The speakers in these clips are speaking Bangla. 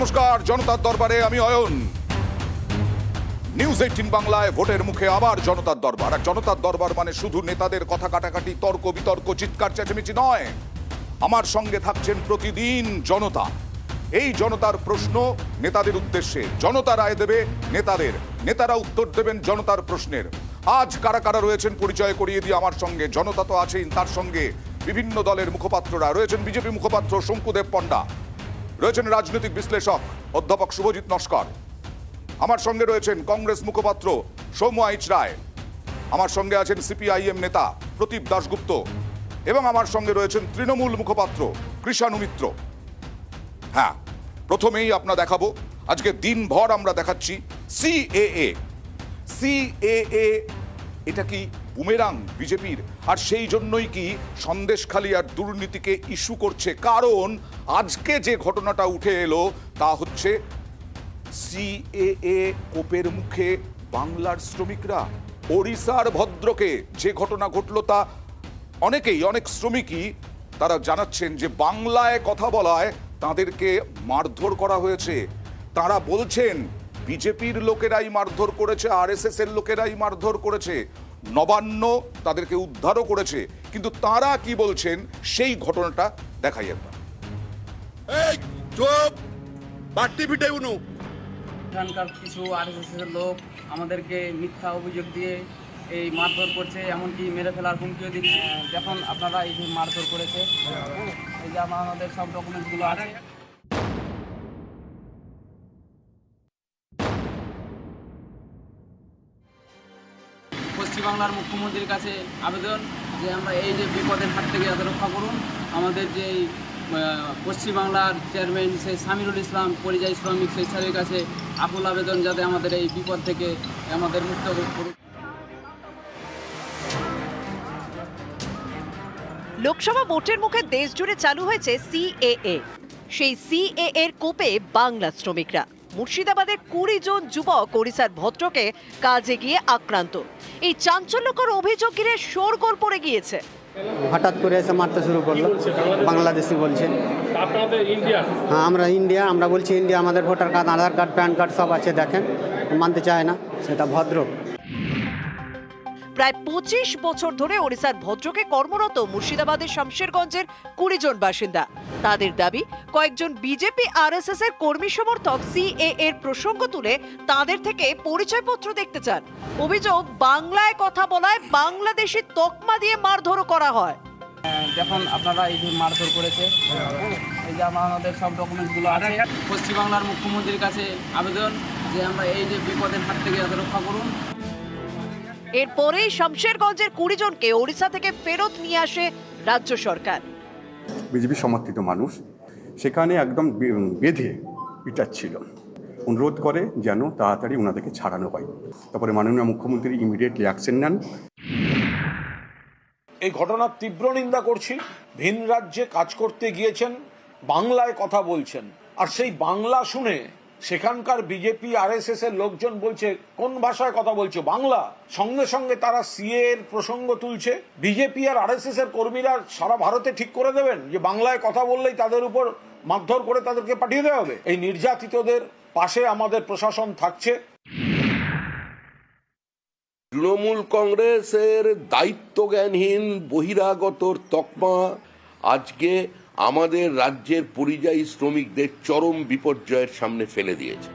নমস্কার, জনতার দরবারে আমি অয়ন। নিউজ 18 বাংলায় ভোটের মুখে আবার জনতার দরবার। আর জনতার দরবার মানে শুধু নেতাদের কথা কাটাকাটি, তর্ক বিতর্ক, চিৎকার চেঁচামেচি নয়। আমার সঙ্গে থাকছেন প্রতিদিন জনতা। এই জনতার প্রশ্ন নেতাদের উদ্দেশ্যে, জনতা রায় দেবে নেতাদের, নেতারা উত্তর দেবেন জনতার প্রশ্নের। আজ কারা কারা রয়েছেন পরিচয় করিয়ে দিয়ে আমার সঙ্গে। জনতা তো আছেই, তার সঙ্গে বিভিন্ন দলের মুখপাত্ররা রয়েছেন। বিজেপি মুখপাত্র শঙ্কুদেব পণ্ডা রয়েছেন, রাজনৈতিক বিশ্লেষক অধ্যাপক শুভজিৎ নস্কর। আমার সঙ্গে রয়েছেন কংগ্রেস মুখপাত্র সৌম্য এইচ রায়। আমার সঙ্গে আছেন সিপিআইএম নেতা প্রদীপ দাশগুপ্ত এবং আমার সঙ্গে রয়েছেন তৃণমূল মুখপাত্র কৃষাণু মিত্র। হ্যাঁ, প্রথমেই আপনারা দেখাবো, আজকে দিনভর আমরা দেখাচ্ছি সিএএ। এটা কি বুমেরাং বিজেপির? আর সেই জন্যই কি সন্দেশখালী আর দুর্নীতিকে ইস্যু করছে? কারণ আজকে যে ঘটনাটা উঠে এলো তা হচ্ছে সিএএ কোপের মুখে বাংলার শ্রমিকরা। ওড়িশার ভদ্রকে যে ঘটনা ঘটলো তা অনেক শ্রমিকই তারা জানাচ্ছেন যে বাংলায় কথা বলায় তাদেরকে মারধর করা হয়েছে। তারা বলছেন বিজেপির লোকেরাই মারধর করেছে, আরএসএস এর লোকেরাই মারধর করেছে। নবান্ন তাদেরকে উদ্ধারও করেছে, কিন্তু তারা কি বলছেন সেই ঘটনাটা দেখাই একবার। এখানকার কিছু আরএসএস এর লোক আমাদেরকে মিথ্যা অভিযোগ দিয়ে এই মারধর করছে, এমনকি মেরে ফেলার হুমকিও দিচ্ছে। যখন আপনারা এই যে মারধর করেছে, এই যে আমাদের সব ডকুমেন্টসগুলো আছে। পশ্চিমবাংলার মুখ্যমন্ত্রীর কাছে আবেদন যে আমরা এই যে বিপদের হাত থেকে যাতে রক্ষা করুন। আমাদের যে পশ্চিমবাংলার চেয়ারম্যান সেই সামিরুল ইসলাম পরিযায়ী শ্রমিক স্বেচ্ছাসেবীর কাছে আকুল আবেদন যাতে আমাদের এই বিপদ থেকে আমাদের মুক্ত করুন। লোকসভা ভোটের মুখে দেশ জুড়ে চালু হয়েছে সিএএ। সেই সিএএ এর কোপে বাংলা শ্রমিকরা। মুর্শিদাবাদের 20 জন যুবক ওড়িশার ভদ্রকে কাজে গিয়ে আক্রান্ত। এই চাঞ্চল্যকর অভিযোগ ঘিরে শোরগোল পড়ে গিয়েছে। হঠাৎ করে এসে মারতে শুরু করলো, বাংলাদেশি বলছে। হ্যাঁ, আমরা ইন্ডিয়া, আমরা বলছি ইন্ডিয়া। আমাদের ভোটার কার্ড, আধার কার্ড, প্যান কার্ড সব আছে, দেখেন। মানতে চায় না, সেটা ভদ্র। প্রায় 25 বছর ধরে ওড়িশার ভদ্রকে কর্মরত মুর্শিদাবাদের শামশেরগঞ্জের 20 জন বাসিন্দা। তাদের দাবি, কয়েকজন বিজেপি আরএসএস এর কর্মী সমর্থক সিএএ এর প্রসঙ্গ তুলে তাদের থেকে পরিচয়পত্র দেখতে চান। অভিযোগ, বাংলায় কথা বলায় বাংলাদেশি তকমা দিয়ে মারধরও করা হয়। যখন আপনারা এই যে মারধর করেছে, এই যে আমাদের সব ডকুমেন্টসগুলো আছে। পশ্চিমবাংলার মুখ্যমন্ত্রীর কাছে আবেদন যে আমরা এই যে বিপদের হাত থেকে যাতে রক্ষা করুন। এরপরেই শামশেরগঞ্জের 20 জনকে ওড়িশা থেকে ফেরত নিয়ে আসে রাজ্য সরকার। বিজেপি সমর্থিত মানুষ সেখানে একদম বেঁধে পিটাচ্ছিল, অনুরোধ করে যেন তাড়াতাড়ি ওনাদেরকে ছাড়ানো হয়। তারপরে মাননীয় মুখ্যমন্ত্রী ইমিডিয়েটলি অ্যাকশন নেন। এই ঘটনার তীব্র নিন্দা করছি। ভিন রাজ্যে কাজ করতে গিয়েছেন, বাংলায় কথা বলছেন, আর সেই বাংলা শুনে সেখানকার বিজেপি আরএসএস এর লোকজন বলছে কোন ভাষায় কথা বলছো, বাংলা। সঙ্গে সঙ্গে তারা সিএ এর প্রসঙ্গ তুলছে। বিজেপি আর আরএসএস এর কর্মীরা সারা ভারতে ঠিক করে দেবেন যে বাংলায় কথা বললেই তাদের উপর মারধর করে তাদেরকে পাঠিয়ে দেওয়া হবে। এই নির্যাতিতদের পাশে আমাদের প্রশাসন থাকছে। তৃণমূল কংগ্রেসের দায়িত্বজ্ঞানহীন বহিরাগতর তকমা আজকে আমাদের রাজ্যের পরিযায়ী শ্রমিকদের চরম বিপর্যয়ের সামনে ফেলে দিয়েছে।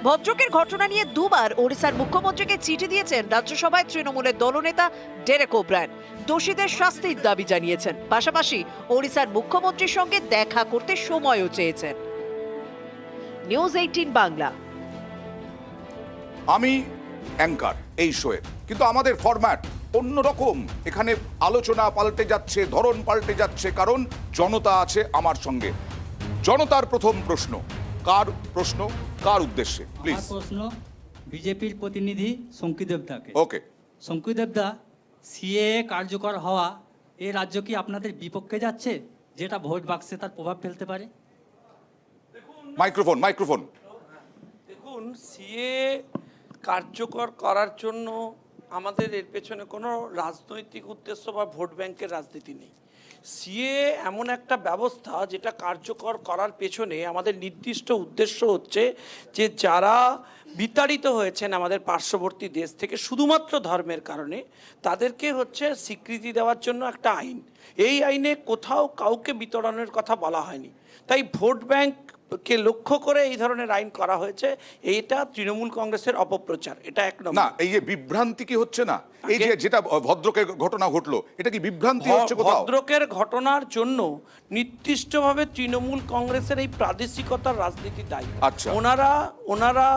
ভদ্রকের ঘটনা নিয়ে দুবার ওড়িশার মুখ্যমন্ত্রীকে চিঠি দিয়েছেন রাজ্যসভায় তৃণমূলের দলনেতা ডেরেক ওব্রায়েন। দোষীদের শাস্তির দাবি জানিয়েছেন। পাশাপাশি ওড়িশার মুখ্যমন্ত্রীর সঙ্গে দেখা করতে সময়ও চেয়েছেন। নিউজ 18 বাংলা। আমি অ্যাঙ্কার এই শোয়ের, কিন্তু আমাদের ফরম্যাট অন্যরকম। এখানে আলোচনা পাল্টে যাচ্ছে, ধরন পাল্টে যাচ্ছে, কারণ জনতা আছে আমার সঙ্গে। জনতার প্রথম প্রশ্ন, কার উদ্দেশ্যে? প্লিজ। প্রশ্ন বিজেপির প্রতিনিধি শঙ্কুদেব দাকে। ওকে। শঙ্কুদেব দা, সিএএ কার্যকর হওয়া এই রাজ্য কি আপনাদের বিপক্ষে যাচ্ছে, যেটা ভোট বাক্সে তার প্রভাব ফেলতে পারে? মাইক্রোফোন। দেখুন, সিএ কার্যকর করার জন্য আমাদের এর পেছনে কোনো রাজনৈতিক উদ্দেশ্য বা ভোট ব্যাংকের রাজনীতি নেই। সিএ এমন একটা ব্যবস্থা যেটা কার্যকর করার পেছনে আমাদের নির্দিষ্ট উদ্দেশ্য হচ্ছে যে যারা বিতাড়িত হয়েছেন আমাদের পার্শ্ববর্তী দেশ থেকে শুধুমাত্র ধর্মের কারণে, তাদেরকে হচ্ছে স্বীকৃতি দেওয়ার জন্য একটা আইন। এই আইনে কোথাও কাউকে বিতরণের কথা বলা হয়নি। তাই ভোট ব্যাংককে লক্ষ্য করে এই ধরনের আইন করা হয়েছে। এইটা তৃণমূল কংগ্রেসের অপপ্রচার, এটা এক নম্বর। না, এই যে বিভ্রান্তি কি হচ্ছে না, এই যে যেটা ভদ্রকের ঘটনা ঘটলো, এটা কি বিভ্রান্তি হচ্ছে কোথাও? ভদ্রকের ঘটনার জন্য নির্দিষ্টভাবে তৃণমূল কংগ্রেসের এই প্রাদেশিকতার রাজনীতি দায়ী। আচ্ছা। ওনারা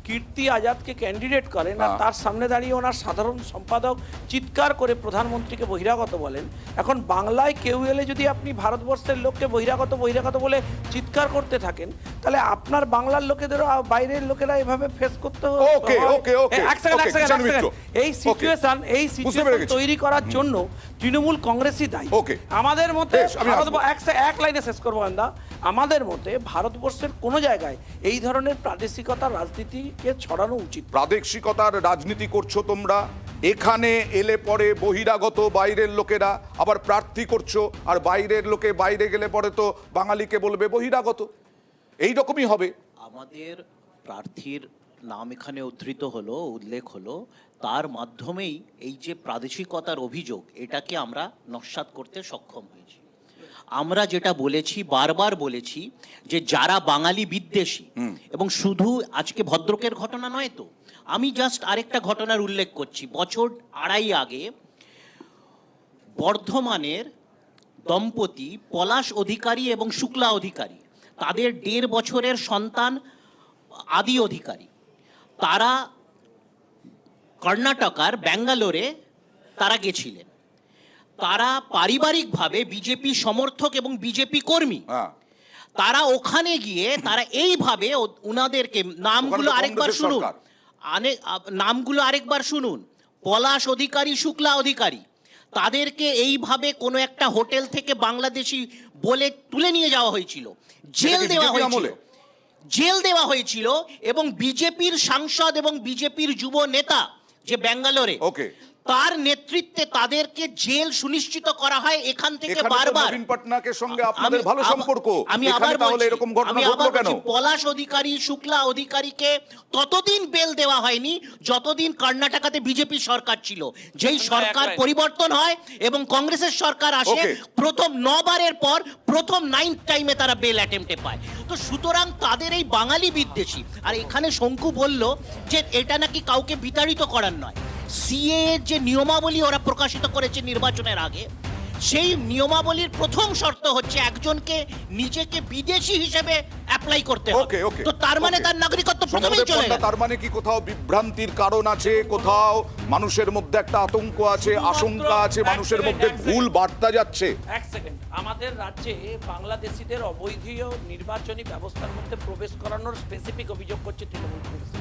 কীর্তি আজাদকে ক্যান্ডিডেট করেন আর তার সামনে দাঁড়িয়ে ওনার সাধারণ সম্পাদক চিৎকার করে প্রধানমন্ত্রীকে বহিরাগত বলেন। এখন বাংলায় কেউ এলে যদি আপনি ভারতবর্ষের লোককে বহিরাগত বলে চিৎকার করতে থাকেন, তাহলে আপনার বাংলার লোকেদেরও বাইরের লোকেরা এভাবে ফেস করতে হবে। এই সিচুয়েশন তৈরি করার জন্য তৃণমূল কংগ্রেসই দায়ী। আমাদের মতে এক লাইনে শেষ করবো আমরা, আমাদের মতে ভারতবর্ষের কোনো জায়গায় এই ধরনের প্রাদেশিকতার রাজনীতিকে ছড়ানো উচিত। প্রাদেশিকতার রাজনীতি করছো তোমরা, এখানে এলে পরে বহিরাগত বাইরের লোকেরা আবার প্রার্থী করছো, আর বাইরের লোকে বাইরে গেলে পরে তো বাঙালিকে বলবে বহিরাগত, এই রকমই হবে। আমাদের প্রার্থীর নাম এখানে উদ্ধৃত হলো, উল্লেখ হলো, তার মাধ্যমেই এই যে প্রাদেশিকতার অভিযোগ, এটাকে আমরা নস্যাৎ করতে সক্ষম হয়েছি। আমরা যেটা বলেছি, বারবার বলেছি, যে যারা বাঙালি বিদ্বেষী, এবং শুধু আজকে ভদ্রকের ঘটনা নয় তো, আমি জাস্ট আরেকটা ঘটনার উল্লেখ করছি। বছর আড়াই আগে বর্ধমানের দম্পতি পলাশ অধিকারী এবং শুক্লা অধিকারী, তাদের 1.5 বছরের সন্তান আদি অধিকারী, তারা কর্ণাটকার ব্যাঙ্গালোরে তারা গেছিলেন। তারা পারিবারিকভাবে বিজেপি সমর্থক এবং বিজেপি কর্মী। তারা ওখানে গিয়ে তারা এইভাবে উনাদেরকে নামগুলো আরেকবার শুনুন, পলাশ অধিকারী, শুক্লা অধিকারী, তাদেরকে এইভাবে কোনো একটা হোটেল থেকে বাংলাদেশি বলে তুলে নিয়ে যাওয়া হয়েছিল, জেল দেওয়া হয়েছিল এবং বিজেপির সাংসদ এবং বিজেপির যুব নেতা যে ব্যাঙ্গালোরে, তার নেতৃত্বে তাদেরকে জেল সুনিশ্চিত করা হয়। এখান থেকে বারবার নবীন পটনায়কের সঙ্গে আপনাদের ভালো সম্পর্ক, আমি আবার তাহলে এরকম ঘটনা ঘটলো কেন? পলাশ অধিকারী, শুক্লা অধিকারীকে ততদিন বেল দেওয়া হয়নি যতদিন কর্ণাটকাতে বিজেপি সরকার ছিল। যেই সরকার পরিবর্তন হয় এবং কংগ্রেসের সরকার আসে, প্রথম 9 বারের পর প্রথম 9th টাইমে তারা বেল অ্যাটেম্পটে পায়। তো সুতরাং তাদের এই বাঙালি বিদ্বেষী, আর এখানে শঙ্কু বলল যে এটা নাকি কাউকে বিতাড়িত করার নয়। সিএ যে নিয়মাবলী ওরা প্রকাশিত করেছে নির্বাচনের আগে, সেই নিয়মাবলীর প্রথম শর্ত হচ্ছে একজনকে নিজেকে বিদেশি হিসেবে অ্যাপ্লাই করতে হবে। তো তার মানে তার নাগরিকত্ব প্রথমেই চলে গেল। তার মানে কি কোথাও বিভ্রান্তির কারণ আছে, কোথাও মানুষের মধ্যে একটা আতঙ্ক আছে, আশঙ্কা আছে, মানুষের মধ্যে ভুল বার্তা যাচ্ছে। এক সেকেন্ড, আমাদের রাজ্যে বাংলাদেশিদের অবৈধ নির্বাচনী ব্যবস্থার মধ্যে প্রবেশ করানোর স্পেসিফিক অভিযোগ করছে তৃণমূল কংগ্রেস।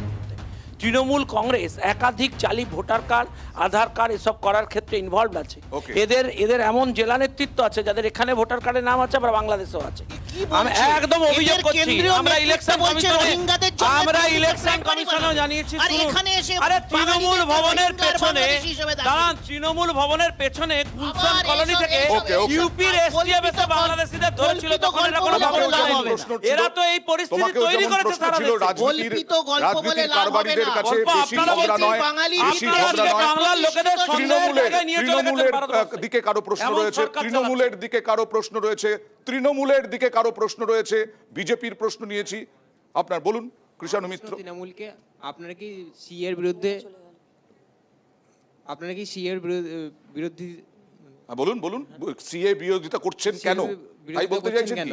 তৃণমূল কংগ্রেস একাধিক জালি ভোটার কার্ড, আধার কার্ড এসব করার ক্ষেত্রে ইনভলভ আছে। এদের এমন জেলা নেতৃত্ব আছে যাদের এখানে ভোটার কার্ডের নাম আছে, আবার বাংলাদেশেও আছে। আমি একদম অভিযোগ করছি, আমরা ইলেকশন কমিশনও জানিয়েছি। আরে তৃণমূল ভবনের পেছনে, দাঁড়ান, তৃণমূল ভবনের পেছনে গুলশান কলোনি থেকে ইউপির এসটিএফ এসে বাংলাদেশিদের ধরেছিল, তখন এরা কোনো খবর জানায়নি। এরা তো এই পরিস্থিতি তৈরি করেছে সারা দেশে। গল্পিত গল্প বলে লাভ হবে না। কাছে বেশি ঝগড়া নয়, বেশি ঝগড়া নয়। তৃণমূলের দিকে কারো প্রশ্ন রয়েছে, তৃণমূলের দিকে কারো প্রশ্ন রয়েছে, তৃণমূলের দিকে কারো প্রশ্ন রয়েছে, বিজেপির প্রশ্ন নিয়েছি। আপনার বলুন কৃষাণু মিত্র। তৃণমূলকে আপনারা কি সিএর বিরুদ্ধে, বিরোধী বলুন সিএ বিরোধিতা করছেন কেন, তাই বলতে চাইছেন কি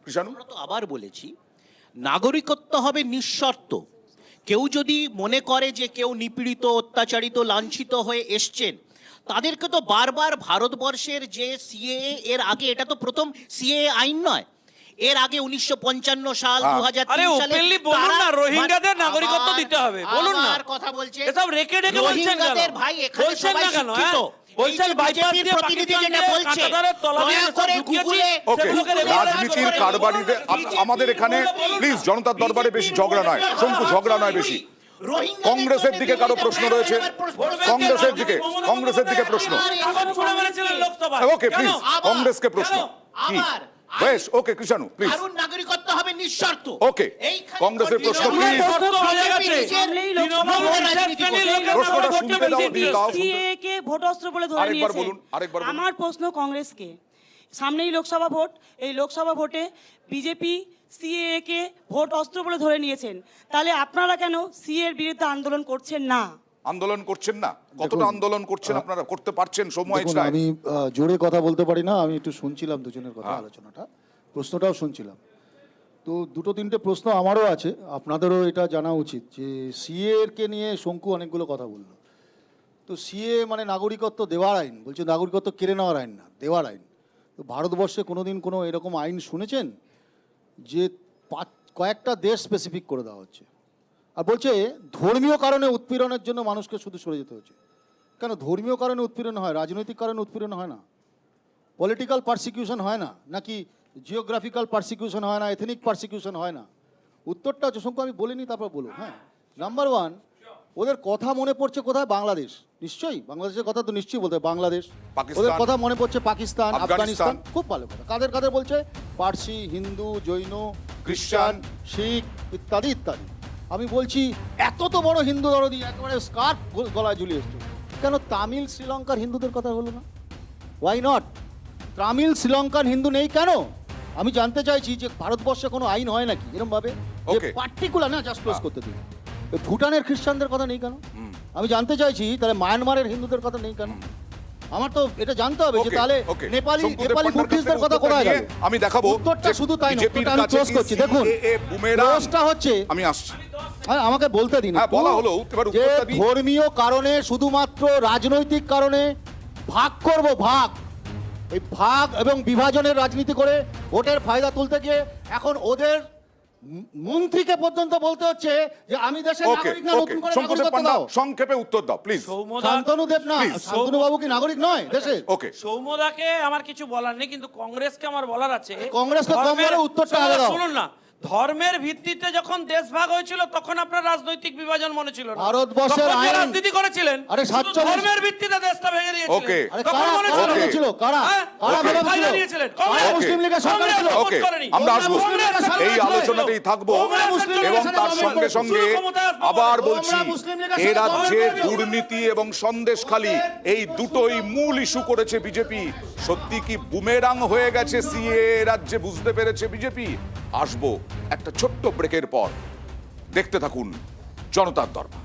কৃষাণু? তো আবার বলেছি, নাগরিকত্ব হবে নিঃশর্ত। কেউ যদি মনে করে যে কেউ নিপীড়িত, অত্যাচারিত, লাঞ্ছিত হয়ে এসছেন, তাদেরকে তো বারবার ভারতবর্ষের যে সিএএ, এর আগে এটা তো প্রথম সিএএ আইন নয়, এর আগে 1955 সাল, 2003 সালে রোহিঙ্গাদের নাগরিকত্ব দিতে হবে, বলুন না, কথা বলছে এসব রেখে রেখে বলছেন কেন? ভাই এখানে সবাই শিক্ষিত। রাজনীতির কারবারিদের আমাদের এখানে প্লিজ জনতার দরবারে বেশি ঝগড়া নয়, শঙ্কু ঝগড়া নয় বেশি। রোহিঙ্গাদের কংগ্রেসের জন্য দিকে কারো দিল্লিতে প্রশ্ন ভ্যাট রয়েছে? দেওয়ার প্রশ্ন। কংগ্রেসের দিকে প্রশ্ন। ওকে প্লিজ, কংগ্রেসকে প্রশ্ন কি? আবার বেশ, ওকে কৃষাণু প্লিজ। কারণ নাগরিকত্ব হবে নিঃশর্ত। ওকে, কংগ্রেসের প্রশ্ন প্লিজ। প্রশ্নটা শুনতে দাও, দিন দাও। সিএকে ভোট অস্ত্র বলে ধরে আরেকবার নিয়েছে। বলুন, আরেকবার বলুন। আমার প্রশ্ন কংগ্রেসকে, সামনেই লোকসভা ভোট, এই লোকসভা ভোটে বিজেপি সিএ কে ভোট অস্ত্র বলে ধরে নিয়েছেন, তাহলে আপনারা কেন সিএ এর বিরুদ্ধে আন্দোলন করছেন না? আন্দোলন করছেন না? কতটা আন্দোলন করছেন আপনারা, করতে পারছেন? সময় দেখুন, আমি জোরে কথা বলতে পারি না, আমি একটু শুনছিলাম দুজনের কথা, আলোচনাটা, প্রশ্নটাও শুনছিলাম। তো দুটো তিনটে প্রশ্ন আমারও আছে, আপনাদেরও এটা জানা উচিত যে সিএ কে নিয়ে শঙ্কু অনেকগুলো কথা বললো। তো সিএ মানে নাগরিকত্ব দেওয়ার আইন, বলছে নাগরিকত্ব কেড়ে নেওয়ার আইন না, দেওয়ার আইন। তো ভারতবর্ষে কোনোদিন কোনো এরকম আইন শুনেছেন যে কয়েকটা দেশ স্পেসিফিক করে দেওয়া হচ্ছে? আর বলছে ধর্মীয় কারণে উৎপীড়নের জন্য মানুষকে শুধু সরে যেতে হচ্ছে। কেন ধর্মীয় কারণে উৎপীড়ন হয়? রাজনৈতিক কারণে উৎপীড়ন হয় না? পলিটিক্যাল পারসিকিউশন হয় না? নাকি জিওগ্রাফিক্যাল পারসিকিউশন হয় না? এথনিক পারসিকিউশন হয় না? উত্তরটা হচ্ছে, শঙ্কু আমি বলিনি, তারপর বলুন। হ্যাঁ, নাম্বার ওয়ান, ওদের কথা মনে পড়ছে কোথায়? বাংলাদেশ। নিশ্চয়ই বাংলাদেশের কথা তো নিশ্চয়ই বলতে হবে, বাংলাদেশ। ওদের কথা মনে পড়ছে পাকিস্তান, আফগানিস্তান। খুব ভালো কথা। কাদের কাদের বলছে? পার্সি, হিন্দু, জৈন, খ্রিস্টান, শিখ ইত্যাদি ইত্যাদি। আমি বলছি এত তো বড় হিন্দু দরদি, একেবারে স্কার্ফ গলায় ঝুলিয়ে এসছে, কেন তামিল শ্রীলঙ্কার হিন্দুদের কথা হলো না? Why not? তামিল শ্রীলঙ্কার হিন্দু নেই কেন? আমি জানতে চাইছি যে ভারতবর্ষে কোনো আইন হয় নাকি এরকম ভাবে পার্টিকুলার? না, জাস্ট ক্লোজ করতে দিন। ভুটানের খ্রিস্টানদের কথা নেই কেন? আমি জানতে চাইছি তাহলে মায়ানমারের হিন্দুদের কথা নেই কেন? আমার তো এটা জানতে হবে যে তাহলে নেপালি বুদ্ধিস্টদের কথা কোথায় গেল? আমি দেখাবো। উত্তরটা শুধু তাই না, উত্তরটা আমি ক্লোজ করছি। দেখুন, প্রশ্নটা হচ্ছে, আমি আসছি, আমাকে বলতে দিন। বলা হলো যে ধর্মীয় কারণে, শুধুমাত্র রাজনৈতিক কারণে ভাগ করব, ভাগ, এই ভাগ এবং বিভাজনের রাজনীতি করে ভোটের ফায়দা তুলতে গিয়ে এখন ওদের মন্ত্রীকে পর্যন্ত বলতে হচ্ছে যে আমি দেশের নাগরিক না, নতুন করে নাগরিকত্ব দাও। সংক্ষেপে উত্তর দাও প্লিজ। শান্তনু দেব না, শান্তনু বাবু কি নাগরিক নয় দেশে? ওকে, সৌম্যদাকে আমার কিছু বলার নেই, কিন্তু কংগ্রেসকে আমার বলার আছে। কংগ্রেসকে কম বলে উত্তরটা আগে দাও। শুনুন না, ধর্মের ভিত্তিতে যখন দেশ ভাগ হয়েছিল তখন আপনার রাজনৈতিক বিভাজন মনে ছিল না? ভারতবর্ষের আইন রাজনীতি করেছিলেন, আরে ধর্মের ভিত্তিতে দেশটা ভেঙে দিয়েছিলেন। ওকে, তখন মনে ছিল কারা কারা ফায়দা দিয়েছিলেন? মুসলিম লীগের সরকার ছিল। ওকে, আমরা আসবো, এই আলোচনাতেই থাকবো। এবং তার সঙ্গে সঙ্গে আবার বলছি, এ রাজ্যে দুর্নীতি এবং সন্দেশখালী এই দুটোই মূল ইস্যু করেছে বিজেপি। সত্যি কি বুমেরাং হয়ে গেছে সিএ রাজ্যে, বুঝতে পেরেছে বিজেপি? আসবো একটা ছোট্ট ব্রেকের পর, দেখতে থাকুন জনতার দরবার।